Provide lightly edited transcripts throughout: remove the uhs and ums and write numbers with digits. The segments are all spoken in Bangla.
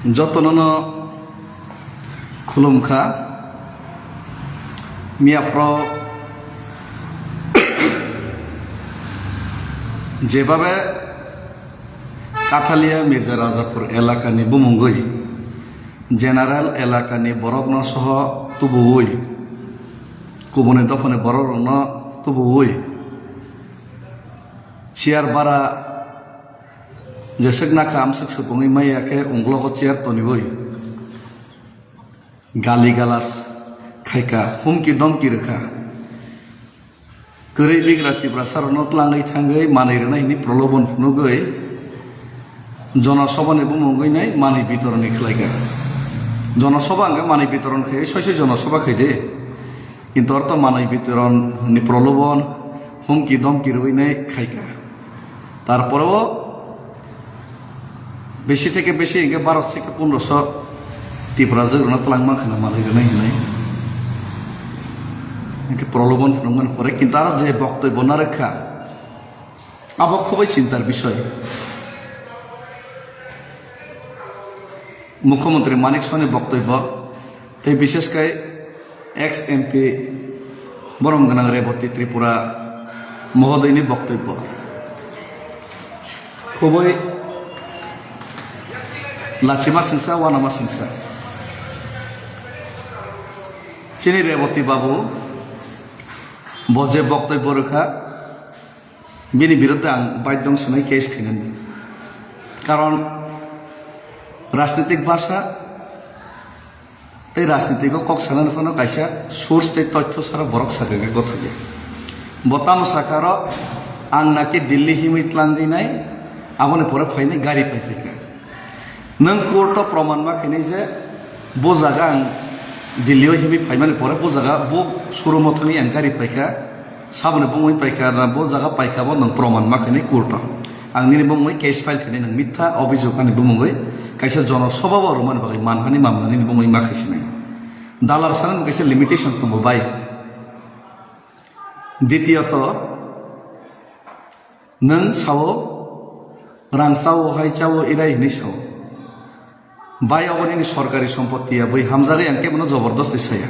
যতননো খুলুমখা মিয়াফ্র যেভাবে কাঠালিয়া মির্জা রাজাপুর এলাকানি বুমুঙ্গই জেনারেল এলাকানি বরগ্ন সহ তুবুই কুবনে দফনে বরগ্ন তুবুই চেয়ার বারা जेसक नाखा आमसक सपुंगै मायाखे उंग्लग चेयर तनिबoi गाली गालास खायका हुमकी दमकी रेखा गोरै बिग्रा तिब्रा सारनो तलाङै थाङै मानैरनायनि प्रलोभन फुनुगै जनसभानि बुमुंगैनाय मानै बितरनि खलायगा जनसभा आंगे मानै बितरन खाय सयसे जनसभा खायदे किन्तु अर्थ मानै बितरननि प्रलोभन हुमकी दमकी रइनाय खायका तारपरेও বেশি থেকে বেশি ইংগে 12 থেকে 1500 ত্রিপুরা জোরনা তলাংমা খানা মালাইরনাই হনাই ইংকে প্রলোভন ফুরমান পরে কিন্তু আর যে বক্তব্য না রেখা আবক খুবই চিন্তার বিষয় মুখ্যমন্ত্রী মানিক সনের বক্তব্য তাই বিশেষ করে এক্স এমপি বরমগানাং রেবতী ত্রিপুরা মহোদয়নি বক্তব্য খুবই लाचिमा सिंसा वानामा सिंसा चिनी रेवती बाबू बजे बक्तव्य रेखा बिनि बिरुद्धे आं बाध्यं सोनाय केस खैनानै कारण राजनीतिक भाषा এই রাজনীতিক কক সানানো কোনো কাইসা সোর্স তে তথ্য সারা বরক সাকাগে গথগে বতাম সাকার আং নাকি দিল্লি হিমিতলাঙ্গি নাই আমনে পরে ফাইনে গাড়ি পাইফিকা नों कोर्ट प्रमाण मा खैनाय जे बो जागा आं दिल्लीयाव हिबि फाइमानि परे बो जागा बो सुरुमथनि आं गारि पाइखा साबने बुंमै पाइखा ना बो जागा पाइखाबो नों प्रमाण मा खैनाय कोर्ट आंनि बुंमै केस फाइल खैनाय नों मिथ्या अभियोगनि बुंमै कायसे जनसभाव रमान बागै मानहानि मामलानि बुंमै मा खैसिनाय दालार सानन कायसे लिमिटेशन दंबो बाय द्वितीयत नों सावो रांसावो हायचावो इराय हिनि सावो बाय अवनी सरकारी सम्पत्ति बै हामजागे आंके मनो जबरदस्ती साया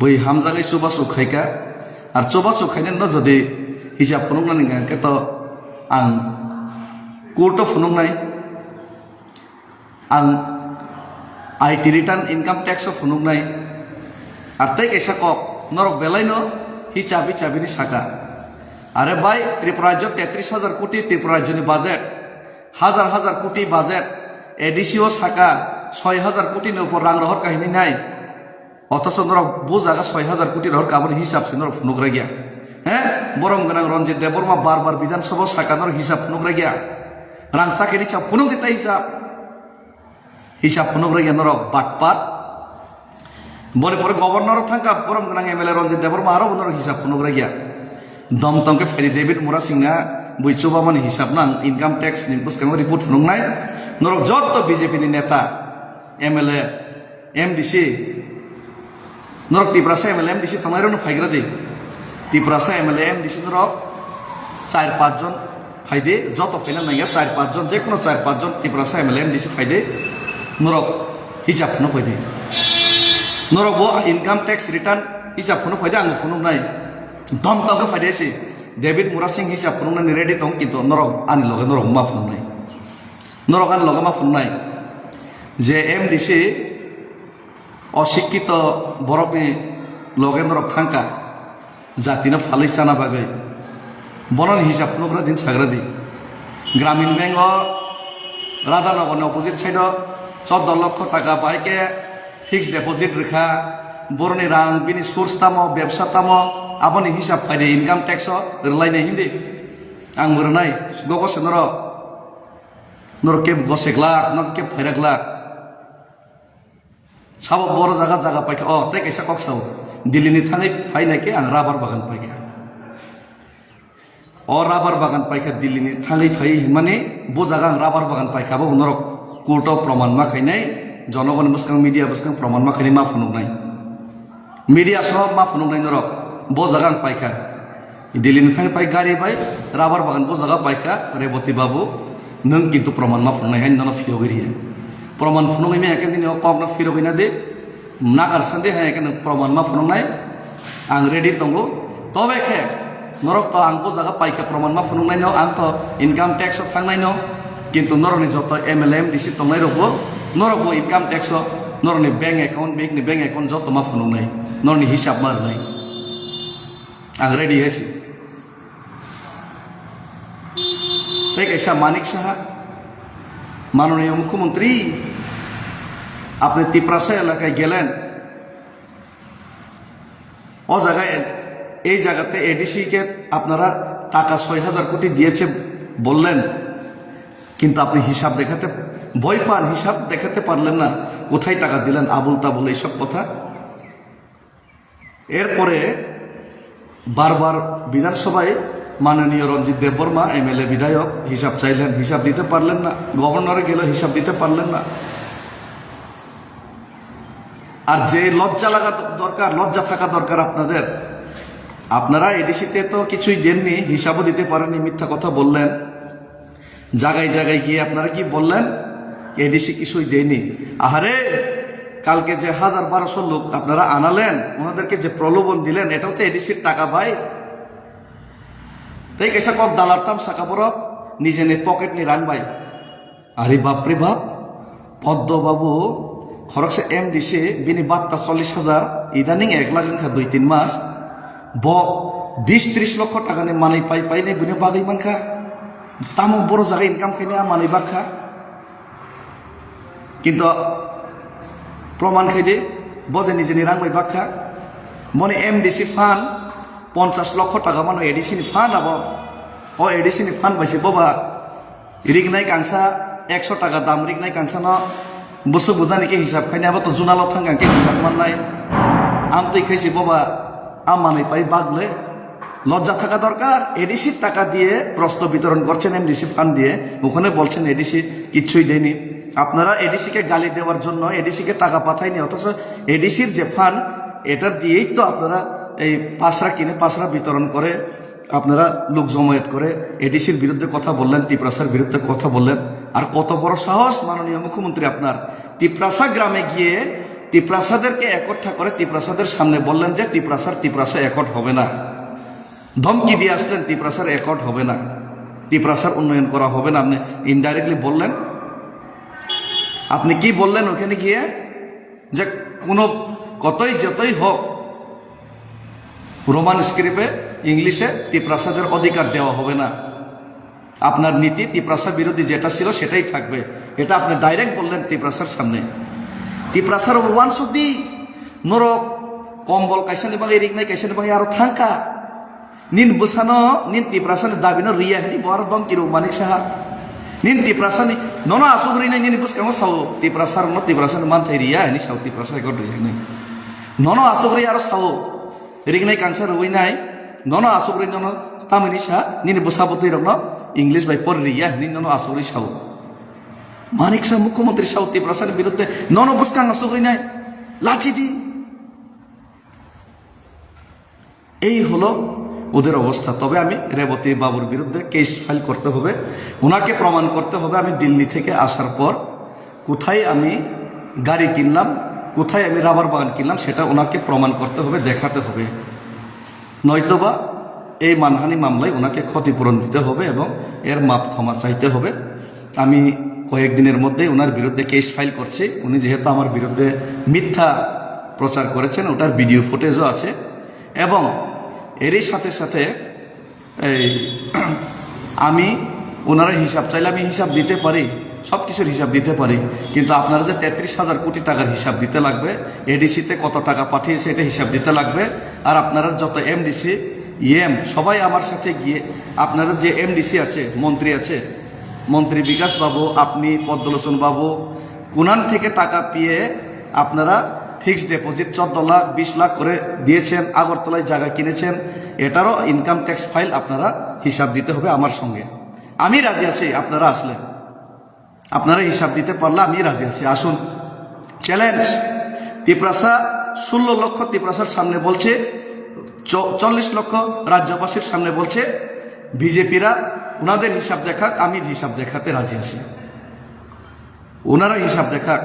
बै हामजागे चुबासु खायका और चुबासु खायने न जदि हिसाब फुनुंगनानि आंके तो आं कोर्ट फुनुंगनाय आं आईटी रिटार्न इनकाम टैक्स फुनुंगनाय और तै कैसा कक नरक बेलायनो हिसाब हिसाबिनि साका आरे बाय त्रिपुरा राज्य 33,000 कोटी त्रिपुरा राज्यनि बाजेट हाजार हाजार कोटी बाजेट एडिसिओ साका 6,000 कोटी ऊपर रां रहर काहिनी नाय अथच नरक बो जागा 6,000 कोटी रहर काबन हिसाब से नरक फुनुग्रा गया हैं बरम गनां रंजित देवबर्मा बार बार विधानसभा साका नरक हिसाब फुनुग्रा गया रां साकेरि चा फुनुग दिता हिसाब फुनुग्रा गया नरक बाटपाट बने परे गवर्नर थांका बरम गनां एमएलए रंजित देवबर्मा आरो नरक हिसाब फुनुग्रा गया दमतंके फेरि डेविड मुरा सिंहा बुइचोबा माने हिसाब नां इनकाम टैक्स नि बुसकांग रिपोर्ट फुनुंगनाय नरक जत बीजेपी नेता एमएलए एमडीसी नरक तिप्रासा एमएलए एमडीसी तमायरनो फाइग्रा दे तिप्रासा एमएलए एमडीसी नरक 4-5 जन फाइदे जत फाइना नाया 4-5 जन जेकुनो 4-5 जन तिप्रासा एमएलए एमडीसी फाइदे नरक हिसाब न फाइदे नरक बो इनकाम टैक्स रिटर्न हिसाब न फाइदे आं फुनुंगनाय दम तंग फाइदेसि डेविड मुरा सिंह हिसाब फुनुंगनाय रेडी दं किन्तु नरक आनि लगे नरक मा फुनुंगनाय नरकान लगमा फुननाय जे एमडीसी अशिक्षित बरकनि लगे नरक थांका जातिनो फालिस जाना बागै बनन हिसाब फुनुग्रा दिन साग्रा दि ग्रामीण बैंक राधानगरनि अपोजिट साइड 14 लाख टाका बायके फिक्स डिपॉजिट रेखा बरनि रां बिनि सोर्स तामो व्यवसा तामो आबनि हिसाब फायदे इनकाम टैक्स रलायनाय हिंदि आं मरनाय गगसे नरक के गसेक लाख नरक के फैरक लाख साबो बर जागा जागा पाइखा अ तै कैसा कक साबो दिल्लीनि थाङै फाइनाय के आं राबार बागान पाइखा अ राबार बागान पाइखा दिल्लीनि थाङै फाइ माने बो जागा आं राबार बागान पाइखाबो नरक कोर्ट प्रमाण मा खायनाय जनगण बसकां मीडिया बसकां प्रमाण मा खायनाय मा फुनुंगनाय मीडिया सह मा फुनुंगनाय नरक बो जागा आं पाइखा दिल्लीनि थाङै पाइ गारि बाय राबार बागान बो जागा पाइखा रेवती बाबू नों किन्तु प्रमाण मा फुननाय हाय नन फियोगिरि প্রমাণ ফুনুং আমি একে দিন কখনো ফিরো হইনা দে নাগার সান্দে হ্যাঁ এখানে প্রমাণ মা ফুনুংনাই আং রেডি দंगो তবে খে নরক তো আংবো জায়গা পাইকা প্রমাণ মা ফুনুংনাই ন আং তো ইনকাম ট্যাক্স থাংনাই ন কিন্তু নরনি যত এমএলএ এমডিসি তংনাই রবো নরকবো ইনকাম ট্যাক্স নরনি ব্যাংক একাউন্ট যত মা ফুনুংনাই নরনি হিসাব মার নাই আং রেডি হয়েছি তাই কাইসা মানিক সাহা মাননীয় মুখ্যমন্ত্রী আপনি তিপ্রাসা এলাকায় গেলেন ও জায়গায় এই জায়গাতে এডিসি কে আপনারা টাকা ৬,০০০ কোটি দিয়েছে বললেন কিন্তু আপনি হিসাব দেখাতে ভয় পান হিসাব দেখাতে পারলেন না কোথায় টাকা দিলেন আবুল তাবুল এইসব কথা এরপরে বারবার বিধানসভায় মাননীয় রঞ্জিত দেববর্মা এমএলএ বিধায়ক হিসাব চাইলেন হিসাব দিতে পারলেন না গভর্নরে গেল হিসাব দিতে পারলেন না আর যে লজ্জা থাকা দরকার আপনারা এডিসিতে তো কিছুই দেননি হিসাবও দিতে পারেননি মিথ্যা কথা বললেন জায়গায় জায়গায় গিয়ে আপনারা কি বললেন এডিসি কিছুই দেয়নি আহারে কালকে যে ১,০০০-১,২০০ লোক আপনারা আনালেন ওনাদেরকে যে প্রলোভন দিলেন এটাও তো এডিসির টাকা ভাই তাই কেসা কব দালারতাম সাকা বরফ নিজে নে পকেট নি রান ভাই আরে বাপরে বাপ পদ্মবাবু খরচে এমডিসি বিনি বার্তা ৪০,০০০ ইদানিং ১ লাখ খা ২-৩ মাস ২০-৩০ লক্ষ টাকা নে মানাই পাই নে বিনি বাগাই মানখা তামো বড় জায়গায় ইনকাম খাইনে মানাই বাখা কিন্তু প্রমাণ খাইদে বজে নিজে নি রাংবাই বাখা মনে এমডিসি ফান ৫০ লক্ষ টাকা মানে এডিসি নি ফান আব ও এডিসি নি ফান পাইছে বাবা রিগনাই কাংসা ১০০ টাকা দাম রিগনাই কাংসা ন বসু বুঝা নাকি হিসাব খাইনি আবার তো জুনালত থাঙ্গাকে হিসাব মাননাই আম তুই খাইছি বাবা আম মানাই পাই বাগলে লজ্জা থাকা দরকার এডিসির টাকা দিয়ে প্রস্তাব বিতরণ করছেন এমডিসি ফান্ড দিয়ে ওখানে বলছেন এডিসি কিচ্ছুই দেয়নি আপনারা এডিসিকে গালি দেওয়ার জন্য এডিসিকে টাকা পাঠায়নি অথচ এডিসির যে ফান্ড এটা দিয়েই তো আপনারা এই পাসরা কিনে পাসরা বিতরণ করে আপনারা লোক জমায়েত করে এডিসির বিরুদ্ধে কথা বললেন তিপ্রাসার বিরুদ্ধে কথা বললেন আর কত বড় সাহস মাননীয় মুখ্যমন্ত্রী আপনার তিপ্রাসা গ্রামে গিয়ে তিপ্রাসাদেরকে একঠা করে তিপ্রাসাদের সামনে বললেন যে তিপ্রাসা একট হবে না ধমকি দিয়ে আসলেন তিপ্রাসার একট হবে না তিপ্রাসার উন্নয়ন করা হবে না আপনি ইনডাইরেক্টলি বললেন আপনি কি বললেন ওখানে গিয়ে যে কোনো যতই হোক রোমান স্ক্রিপ্টে ইংলিশে তিপ্রাসাদের অধিকার দেওয়া হবে না আপনার নীতি তিপ্রাসা বিরোধী যেটা ছিল সেটাই থাকবে এটা আপনি ডাইরেক্ট বললেন তিপ্রাসার সামনে তিপ্রাসার ওয়ান সুদি নরক কম্বল কাইসানি বাগে রিগনাই কাইসানি বাগে আরো থাঙ্কা নিন বসানো নিন তিপ্রাসানি দাবিনো রিয়া হেনি বড় দম কিরো মানিক সাহা নিন তিপ্রাসানি নন আসুগরি নাই নিন বুস কেমন সাও তিপ্রাসার ন তিপ্রাসানি মান থাই রিয়া হেনি সাও তিপ্রাসা গড রিয়া হেনি নন আসুগরি আরো সাও রিগনাই কাংসা রুই নাই নন আসুগরি নন তামিনি সা নিন বসাবতই রন ইংলিশ বাই পর রিয়া হেনি নন আসুগরি সাও মানিক সাহা মুখ্যমন্ত্রী সাও তিপ্রাসার বিরুদ্ধে নন বসকাং আসুগরি নাই লাচি দি এই হলো ওদের অবস্থা তবে আমি রেবতী বাবুর বিরুদ্ধে কেস ফাইল করতে হবে ওনাকে প্রমাণ করতে হবে আমি দিল্লি থেকে আসার পর কোথায় আমি গাড়ি কিনলাম কোথায় আমি রাবার বাগান কিনলাম সেটা ওনাকে প্রমাণ করতে হবে দেখাতে হবে নয়তোবা এই মানহানি মামলায় ওনাকে ক্ষতিপূরণ দিতে হবে এবং এর মাপ ক্ষমা চাইতে হবে আমি কয়েকদিনের মধ্যে ওনার বিরুদ্ধে কেস ফাইল করছি উনি যেহেতু আমার বিরুদ্ধে মিথ্যা প্রচার করেছেন ওটার ভিডিও ফুটেজও আছে এবং এরই সাথে সাথে এই আমি ওনারা হিসাব চাইলে আমি হিসাব দিতে পারি সব কিছুর হিসাব দিতে পারি কিন্তু আপনারা যে ৩৩,০০০ কোটি টাকার হিসাব দিতে লাগবে এডিসিতে কত টাকা পাঠিয়েছে এটা হিসাব দিতে লাগবে আর আপনারা যত এমডিসি সবাই আমার সাথে গিয়ে আপনারা যে এমডিসি আছে মন্ত্রী বিকাশ বাবু আপনি পদ্মলোচন বাবু কোনান থেকে টাকা পেয়ে আপনারা ফিক্সড ডিপোজিট ১৪ লাখ ২০ লাখ করে দিয়েছেন আগরতলায় জায়গা কিনেছেন এটারও ইনকাম ট্যাক্স ফাইল আপনারা হিসাব দিতে হবে আমার সঙ্গে আমি রাজি আছি আপনারা আসলে আপনারা হিসাব দিতে পারলে আমি রাজি আছি আসুন চ্যালেঞ্জ তিপ্রাসা ১৬ লক্ষ তিপ্রাসার সামনে বলছে ৪০ লক্ষ রাজ্যবাসীর সামনে বলছে বিজেপিরা ওনাদের হিসাব দেখাক আমি হিসাব দেখাতে রাজি আছি ওনারা হিসাব দেখা,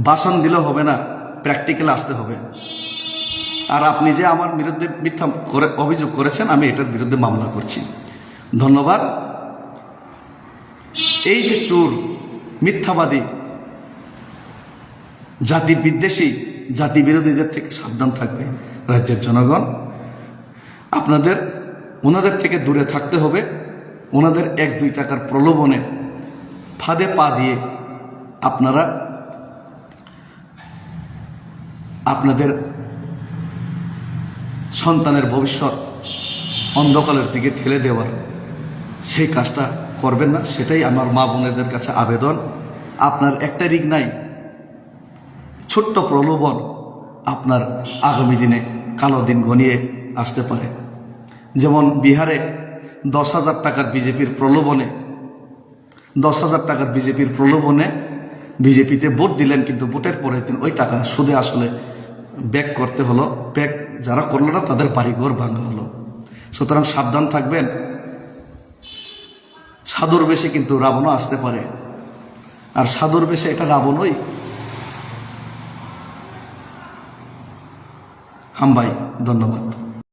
ভাষণ দিলে হবে না, প্র্যাকটিক্যাল আসতে হবে। আর আপনি যে আমার বিরুদ্ধে মিথ্যা করে অভিযোগ করেছেন, আমি এটার বিরুদ্ধে মামলা করছি। ধন্যবাদ। এই যে চোর, মিথ্যাবাদী, জাতি বিদ্বেষী, জাতি বিরোধীদের থেকে সাবধান থাকবে রাজ্যের জনগণ। ওনাদের থেকে দূরে থাকতে হবে। ওনাদের 1-2 টাকার প্রলোভনে ফাঁদে পা দিয়ে আপনারা আপনাদের সন্তানের ভবিষ্যৎ অন্ধকারের দিকে ঠেলে দেওয়ার সেই কাজটা করবেন না। সেটাই আমার মা বোনেদের কাছে আবেদন। আপনার একটা রিগ নাই, ছোট্ট প্রলোভন আপনার আগামী দিনে কালো দিন ঘনিয়ে আসতে পারে। যেমন বিহারে 10,000 টাকার বিজেপির প্রলোভনে 10,000 টাকার বিজেপির প্রলোভনে বিজেপিতে ভোট দিলেন, কিন্তু ভোটের পরের দিন ওই টাকা সুদে আসলে ব্যাক করতে হলো। ব্যাক যারা করলো না তাদের বাড়িঘর ভাঙা হলো। সুতরাং সাবধান থাকবেন। সাধুর বেশে কিন্তু রাবণও আসতে পারে, আর সাধুর বেশে এটা রাবণই। হাম ভাই, ধন্যবাদ।